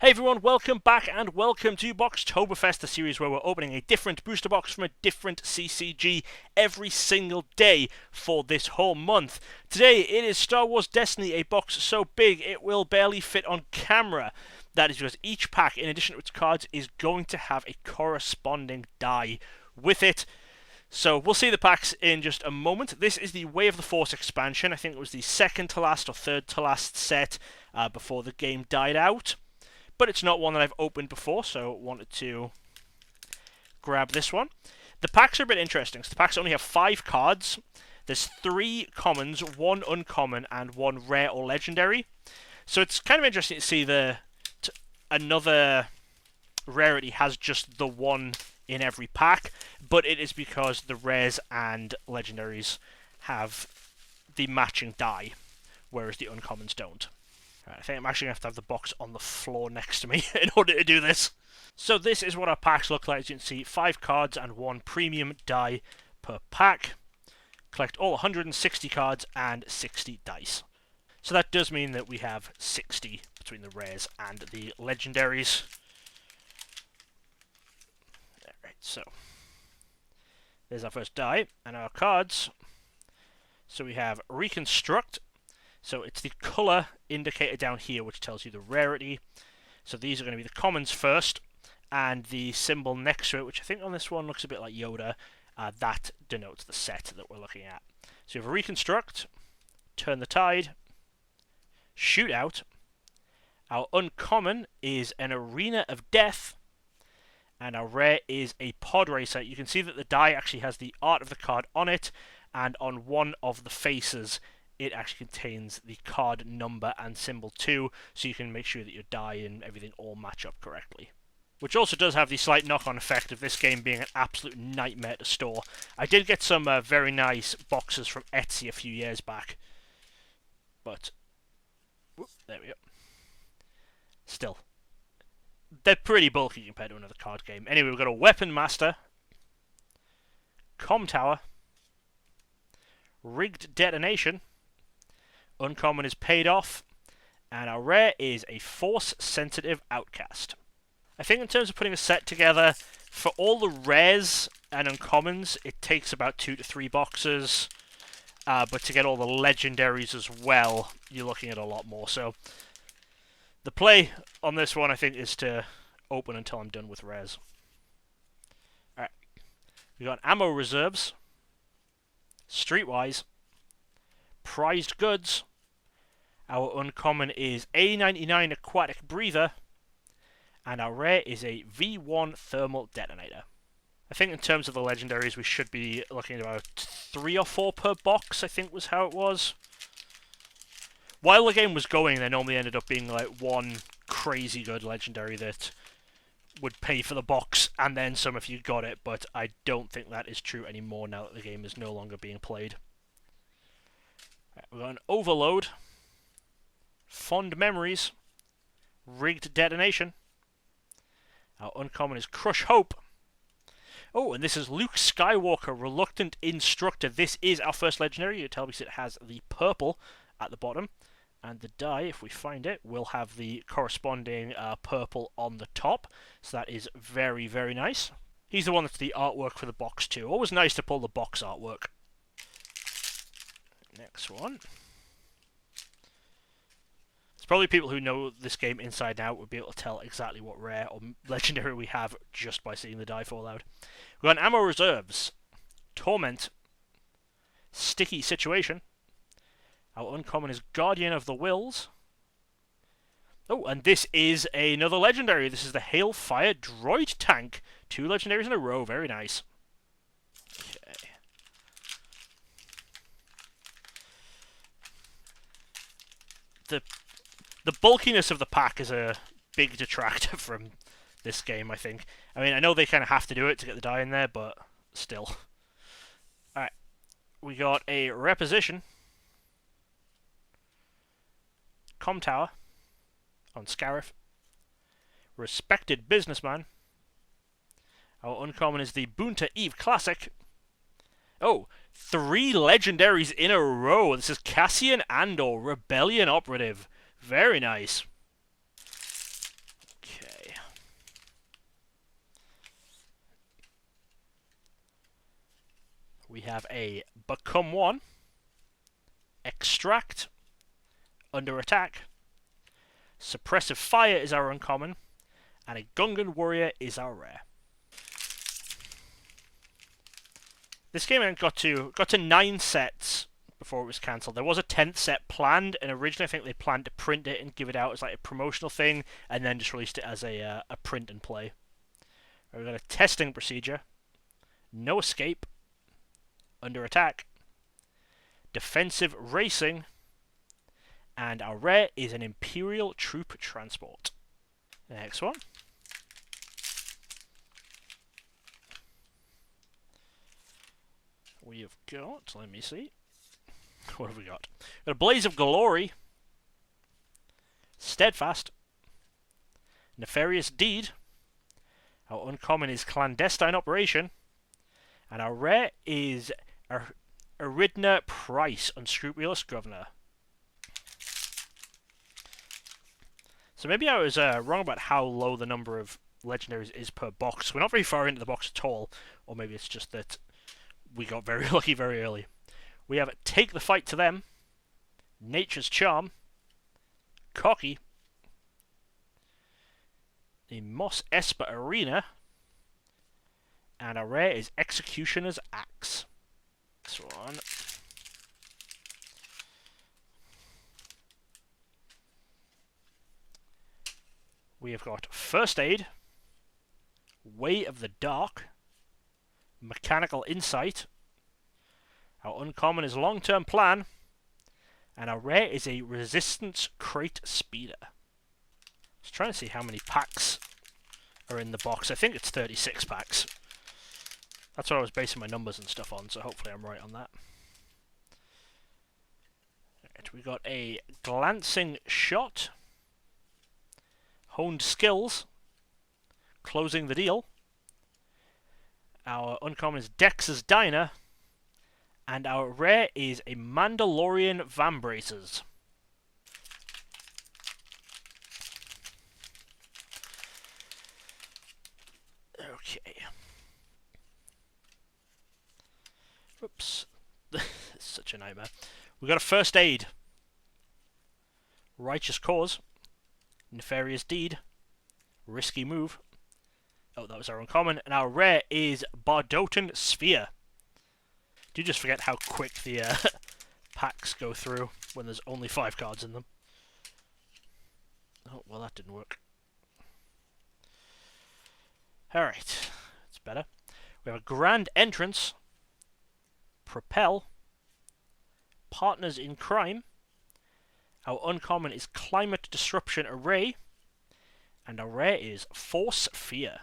Hey everyone, welcome back and welcome to Boxtoberfest, the series where we're opening a different booster box from a different CCG every single day for this whole month. Today it is Star Wars Destiny, a box so big it will barely fit on camera. That is because each pack, in addition to its cards, is going to have a corresponding die with it. So we'll see the packs in just a moment. This is the Way of the Force expansion. I think it was the second to last or third to last set before the game died out. But it's not one that I've opened before, so wanted to grab this one. The packs are a bit interesting. So the packs only have 5 cards. There's 3 commons, 1 uncommon, and 1 rare or legendary. So it's kind of interesting to see another rarity has just the 1 in every pack, but it is because the rares and legendaries have the matching die, whereas the uncommons don't. I think I'm actually going to have the box on the floor next to me in order to do this. So this is what our packs look like. As you can see, 5 cards and 1 premium die per pack. Collect all 160 cards and 60 dice. So that does mean that we have 60 between the rares and the legendaries. Alright, so there's our first die and our cards. So we have Reconstruct. So it's the colour indicator down here which tells you the rarity. So these are going to be the commons first, and the symbol next to it, which I think on this one looks a bit like Yoda, that denotes the set that we're looking at. So you have a Reconstruct, Turn the Tide, Shootout. Our uncommon is an Arena of Death, and our rare is a Pod Racer. You can see that the die actually has the art of the card on it, and on one of the faces it actually contains the card number and symbol too, so you can make sure that your die and everything all match up correctly. Which also does have the slight knock-on effect of this game being an absolute nightmare to store. I did get some very nice boxes from Etsy a few years back, but whoop, there we go. Still, they're pretty bulky compared to another card game. Anyway, we've got a Weapon Master, Com Tower, Rigged Detonation, uncommon is Paid Off, and our rare is a Force-Sensitive Outcast. I think in terms of putting a set together, for all the rares and uncommons, it takes about 2 to 3 boxes, but to get all the legendaries as well, you're looking at a lot more. So the play on this one, I think, is to open until I'm done with rares. Alright, we got Ammo Reserves, Streetwise, Prized Goods. Our uncommon is A99 Aquatic Breather, and our rare is a V1 Thermal Detonator. I think in terms of the legendaries, we should be looking at about 3 or 4 per box, I think was how it was. While the game was going, there normally ended up being like one crazy good legendary that would pay for the box, and then some if you got it, but I don't think that is true anymore now that the game is no longer being played. Right, we've got an Overload, Fond Memories, Rigged Detonation. Our uncommon is Crush Hope. Oh, and this is Luke Skywalker, Reluctant Instructor. This is our first legendary. You tell me it has the purple at the bottom. And the die, if we find it, will have the corresponding purple on the top. So that is very, very nice. He's the one that's the artwork for the box too. Always nice to pull the box artwork. Next one. Probably people who know this game inside and out would be able to tell exactly what rare or legendary we have just by seeing the die fall out. We've got Ammo Reserves, Torment, Sticky Situation. Our uncommon is Guardian of the Wills. Oh, and this is another legendary. This is the Hailfire Droid Tank. 2 legendaries in a row. Very nice. Okay. The bulkiness of the pack is a big detractor from this game, I think. I mean, I know they kind of have to do it to get the die in there, but still. Alright, we got a Reposition, Com Tower on Scarif, Respected Businessman. Our uncommon is the Boonta Eve Classic. Oh, 3 legendaries in a row. This is Cassian Andor, Rebellion Operative. Very nice. We have a Become One, Extract, Under Attack, Suppressive Fire is our uncommon, and a Gungan Warrior is our rare. This game got to 9 sets before it was cancelled. There was a 10th set planned, and originally I think they planned to print it and give it out as like a promotional thing, and then just released it as a print and play. We've got a Testing Procedure, No Escape, Under Attack, Defensive Racing, and our rare is an Imperial Troop Transport. Next one. We have got, let me see, what have we got? We've got a Blaze of Glory, Steadfast, Nefarious Deed, our uncommon is Clandestine Operation, and our rare is Aridna Price, Unscrupulous Governor. So maybe I was wrong about how low the number of legendaries is per box. We're not very far into the box at all, or maybe it's just that we got very lucky very early. We have Take the Fight to Them, Nature's Charm, Cocky, the Mos Esper Arena, and our rare is Executioner's Axe. This one. We have got First Aid, Way of the Dark, Mechanical Insight, our uncommon is Long-Term Plan, and our rare is a Resistance Crate Speeder. I was trying to see how many packs are in the box. I think it's 36 packs. That's what I was basing my numbers and stuff on, so hopefully I'm right on that. Right, we got a Glancing Shot, Honed Skills, Closing the Deal. Our uncommon is Dex's Diner, and our rare is a Mandalorian Vambraces. Okay. Oops. It's such a nightmare. We got a First Aid, Righteous Cause, Nefarious Deed, Risky Move. Oh, that was our uncommon. And our rare is Bardotan Sphere. Do just forget how quick the packs go through when there's only 5 cards in them. Oh, well, that didn't work. Alright, it's better. We have a Grand Entrance, Propel, Partners in Crime. Our uncommon is Climate Disruption Array, and our rare is Force Fear.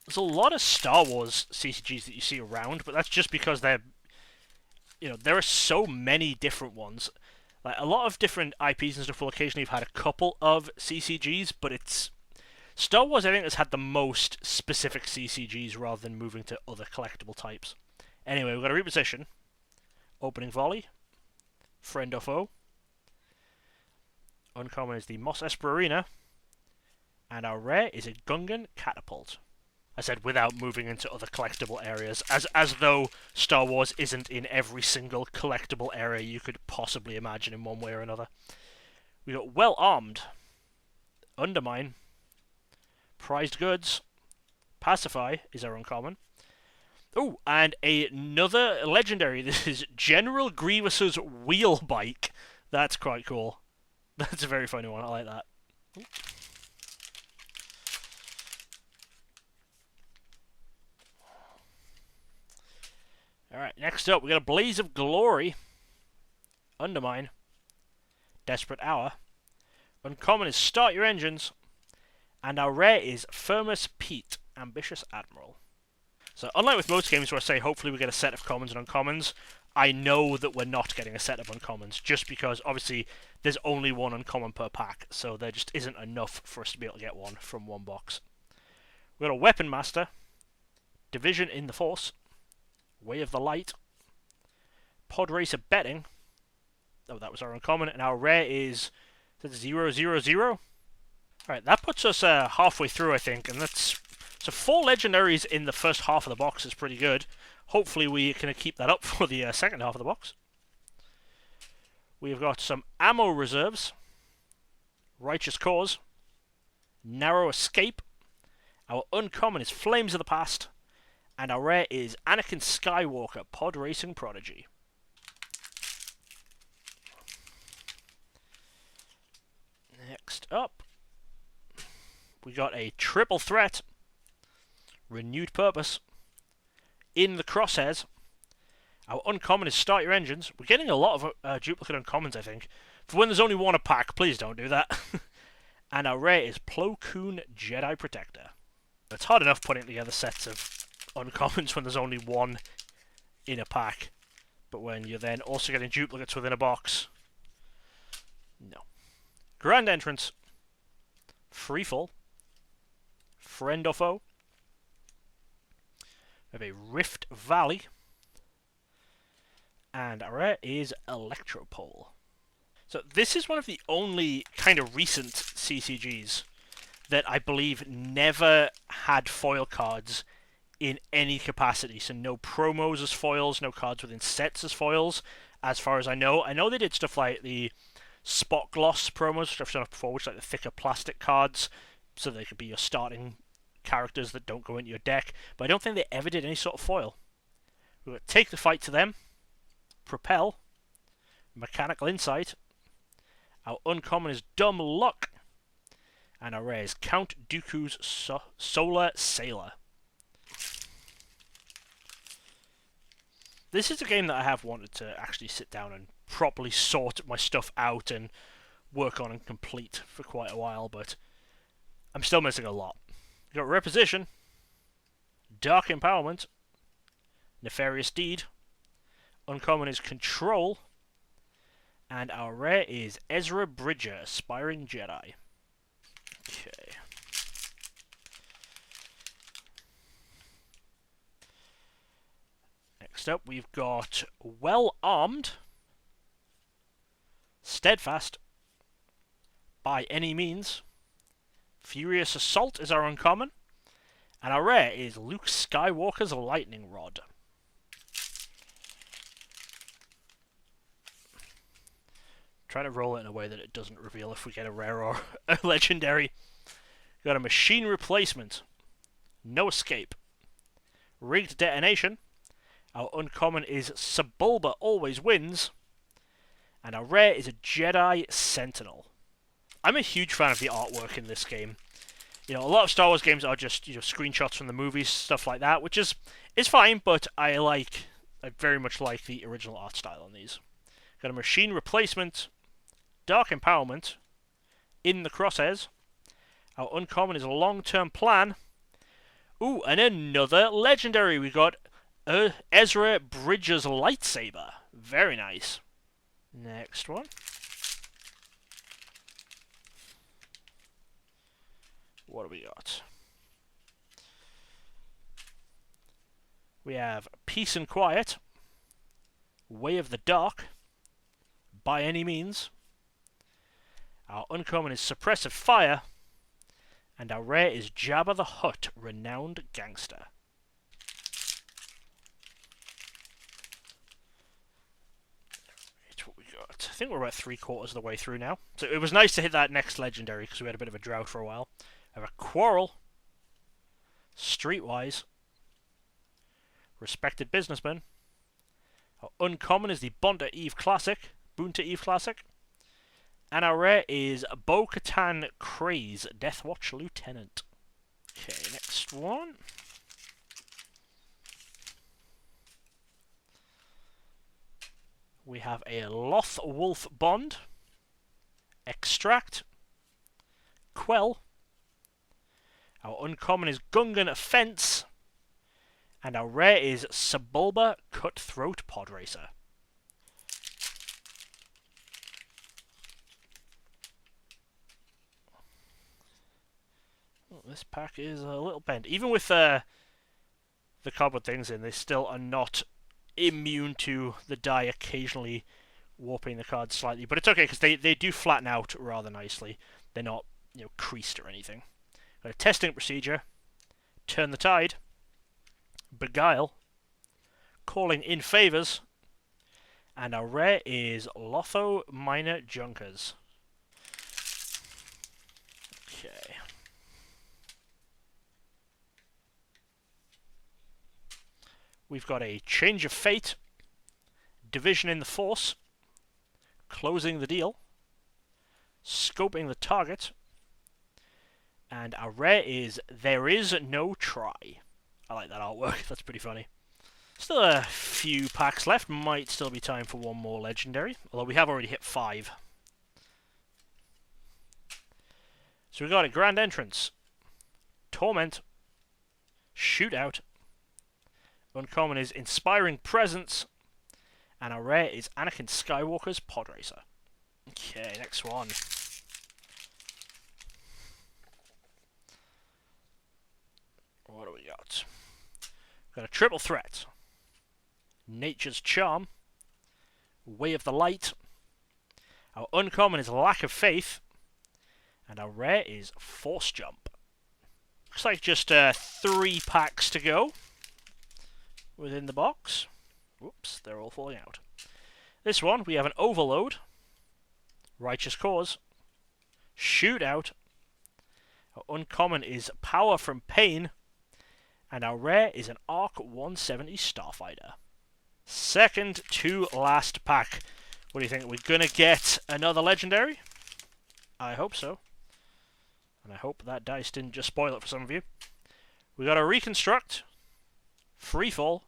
There's a lot of Star Wars CCGs that you see around, but that's just because they're, there are so many different ones. Like, a lot of different IPs and stuff will occasionally have had a couple of CCGs, but it's Star Wars, I think, has had the most specific CCGs rather than moving to other collectible types. Anyway, we've got a Reposition, Opening Volley, Friend or Foe. Uncommon is the Mos Esper Arena, and our rare is a Gungan Catapult. I said without moving into other collectible areas, as though Star Wars isn't in every single collectible area you could possibly imagine in one way or another. We got Well Armed, Undermine, Prized Goods, Pacify is our uncommon. Oh, and another legendary. This is General Grievous's Wheel Bike. That's quite cool. That's a very funny one. I like that. Alright, next up, we got a Blaze of Glory, Undermine, Desperate Hour. Uncommon is Start Your Engines, and our rare is Firmus Pete, Ambitious Admiral. So, unlike with most games where I say hopefully we get a set of commons and uncommons, I know that we're not getting a set of uncommons, just because obviously there's only one uncommon per pack, so there just isn't enough for us to be able to get one from one box. We got a Weapon Master, Division in the Force, Way of the Light, Pod Racer Betting. Oh, that was our uncommon, and our rare is 000. Alright, that puts us halfway through, I think, and that's So 4 legendaries in the first half of the box is pretty good. Hopefully we can keep that up for the second half of the box. We've got some ammo reserves, Righteous Cause, Narrow Escape. Our uncommon is Flames of the Past, and our rare is Anakin Skywalker, Pod Racing Prodigy. Next up, we got a triple threat, Renewed Purpose, In the Crosshairs. Our uncommon is Start Your Engines. We're getting a lot of duplicate uncommons, I think. For when there's only one a pack, please don't do that. And our rare is Plo Koon, Jedi Protector. It's hard enough putting together sets of uncommons when there's only one in a pack. But when you're then also getting duplicates within a box. No. Grand Entrance. Freefall. Friend or Foe. We have a Rift Valley. And our rare is Electropole. So this is one of the only kind of recent CCGs that I believe never had foil cards in any capacity. So no promos as foils, no cards within sets as foils, as far as I know. I know they did stuff like the Spot Gloss promos, which I've shown up before, which are like the thicker plastic cards, so they could be your starting characters that don't go into your deck. But I don't think they ever did any sort of foil. We're going to Take the Fight to them, Propel, Mechanical Insight. Our uncommon is Dumb Luck. And our rare is Count Dooku's Solar Sailor. This is a game that I have wanted to actually sit down and properly sort my stuff out and work on and complete for quite a while, but I'm still missing a lot. We've got Reposition, Dark Empowerment, Nefarious Deed, uncommon is Control, and our rare is Ezra Bridger, Aspiring Jedi. Okay. Next up, we've got Well Armed, Steadfast, By Any Means, Furious Assault is our uncommon, and our rare is Luke Skywalker's Lightning Rod. Try to roll it in a way that it doesn't reveal if we get a rare or a legendary. Got a Machine Replacement, No Escape, Rigged Detonation. Our uncommon is Sebulba Always Wins, and our rare is a Jedi Sentinel. I'm a huge fan of the artwork in this game. You know, a lot of Star Wars games are just, you know, screenshots from the movies, stuff like that, which is fine, but I very much like the original art style on these. Got a Machine Replacement, Dark Empowerment, In the Crosshairs. Our uncommon is a Long-Term Plan. Ooh, and another legendary. We got Ezra Bridger's Lightsaber. Very nice. Next one. What do we got? We have Peace and Quiet, Way of the Dark, By Any Means. Our uncommon is Suppressive Fire, and our rare is Jabba the Hutt, Renowned Gangster. That's what we got. I think we're about 3/4 of the way through now. So it was nice to hit that next legendary because we had a bit of a drought for a while. I have a Quarrel, Streetwise, Respected Businessman. Our uncommon is the Boonta Eve Classic, and our rare is Bo-Katan Kryze, Deathwatch Lieutenant. Okay, next one. We have a Loth Wolf Bond, Extract, Quell. Our uncommon is Gungan Fence, and our rare is Sebulba Cutthroat Podracer. Oh, this pack is a little bent. Even with the cardboard things in, they still are not immune to the die occasionally warping the cards slightly. But it's okay, because they do flatten out rather nicely. They're not, you know, creased or anything. Got a Testing Procedure, Turn the Tide, Beguile, Calling in Favors, and our rare is Lotho Minor Junkers. Okay. We've got a Change of Fate, Division in the Force, Closing the Deal, Scoping the Target, and our rare is There Is No Try. I like that artwork, that's pretty funny. Still a few packs left, might still be time for one more legendary, although we have already hit 5. So we got a Grand Entrance, Torment, Shootout, uncommon is Inspiring Presence, and our rare is Anakin Skywalker's Pod Racer. Okay, next one. What do we got? Got a triple threat. Nature's Charm, Way of the Light. Our uncommon is Lack of Faith, and our rare is Force Jump. Looks like just 3 packs to go within the box. Whoops, they're all falling out. This one, we have an Overload, Righteous Cause, Shootout. Our uncommon is Power from Pain, and our rare is an Arc 170 Starfighter. Second to last pack. What do you think? We're going to get another legendary? I hope so. And I hope that dice didn't just spoil it for some of you. We got a Reconstruct, Freefall,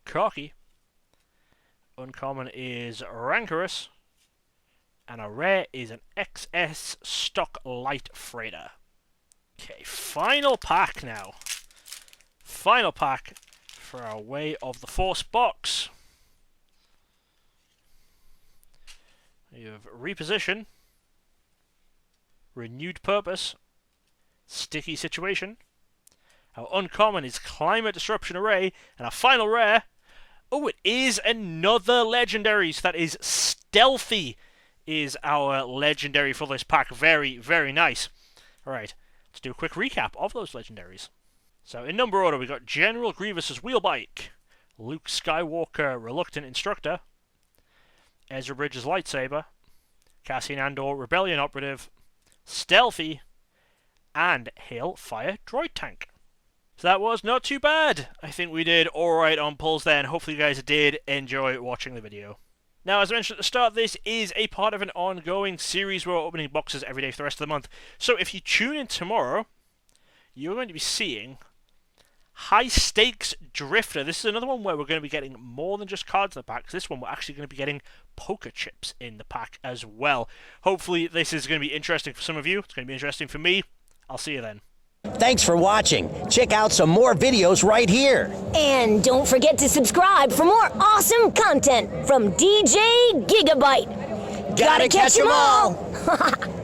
Cocky. Uncommon is Rancorous, and a rare is an XS Stock Light Freighter. Okay, final pack now. Final pack for our Way of the Force box. You have Reposition, Renewed Purpose, Sticky Situation. Our uncommon is Climate Disruption Array, and our final rare, oh, it is another legendary. So that is Stealthy is our legendary for this pack. Very, very nice. Alright, let's do a quick recap of those legendaries. So in number order, we got General Grievous's Wheelbike, Luke Skywalker Reluctant Instructor, Ezra Bridges Lightsaber, Cassian Andor Rebellion Operative, Stealthy, and Hailfire Droid Tank. So that was not too bad. I think we did alright on pulls there, and hopefully you guys did enjoy watching the video. Now, as I mentioned at the start, this is a part of an ongoing series where we're opening boxes every day for the rest of the month. So if you tune in tomorrow, you're going to be seeing High Stakes Drifter. This is another one where we're going to be getting more than just cards in the pack. This one we're actually going to be getting poker chips in the pack as well. Hopefully this is going to be interesting for some of you. It's going to be interesting for me. I'll see you then. Thanks for watching. Check out some more videos right here. And don't forget to subscribe for more awesome content from DJ Gigabyte. Gotta catch 'em all!